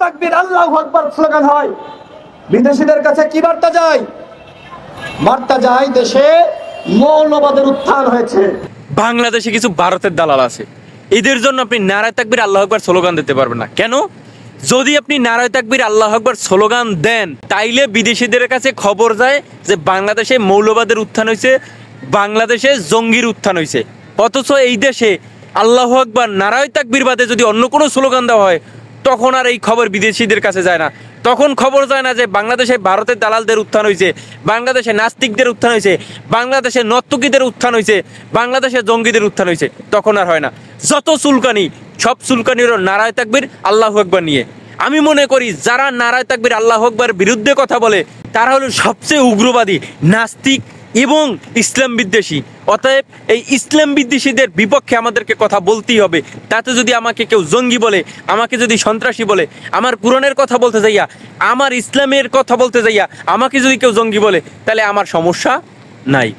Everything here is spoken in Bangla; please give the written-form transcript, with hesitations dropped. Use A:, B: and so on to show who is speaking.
A: তাকবীর আল্লাহু আকবার স্লোগান হয়, বিদেশিদের কাছে কি বার্তা যায়? বার্তা যায় দেশে মৌলবাদের উত্থান হয়েছে।
B: বাংলাদেশে কিছু ভারতের দালাল আছে, এদের জন্য আপনি নারায়ে তাকবীর আল্লাহু আকবার স্লোগান দিতে পারবেন না। কেন? যদি আপনি নারায়ে তাকবীর আল্লাহু আকবার স্লোগান দেন, তাইলে বিদেশিদের কাছে খবর যায় যে বাংলাদেশে মৌলবাদের উত্থান হয়েছে, বাংলাদেশে জঙ্গির উত্থান হয়েছে। অথচ এই দেশে আল্লাহু আকবার নারায়ে তাকবীর বাদে যদি অন্য কোনো স্লোগান দেওয়া হয়, তখন আর এই খবর বিদেশিদের কাছে যায় না। তখন খবর যায় না যে বাংলাদেশে ভারতের দালালদের উত্থান হয়েছে, বাংলাদেশে নাস্তিকদের উত্থান হয়েছে, বাংলাদেশে নর্তকীদের উত্থান হয়েছে, বাংলাদেশে জঙ্গিদের উত্থান হয়েছে। তখন আর হয় না। যত চুলকানি, সব চুলকানিরও নারায়ে তাকবীর আল্লাহু আকবার নিয়ে। আমি মনে করি যারা নারায়ে তাকবীর আল্লাহু আকবার বিরুদ্ধে কথা বলে, তারা হলো সবচেয়ে উগ্রবাদী, নাস্তিক এবং ইসলাম বিদ্বেষী। অতএব এই ইসলাম বিদ্বেষীদের বিপক্ষে আমাদেরকে কথা বলতেই হবে। তাতে যদি আমাকে কেউ জঙ্গি বলে, আমাকে যদি সন্ত্রাসী বলে, আমার কুরআনের কথা বলতে যাইয়া, আমার ইসলামের কথা বলতে যাইয়া আমাকে যদি কেউ জঙ্গি বলে, তাহলে আমার সমস্যা নাই।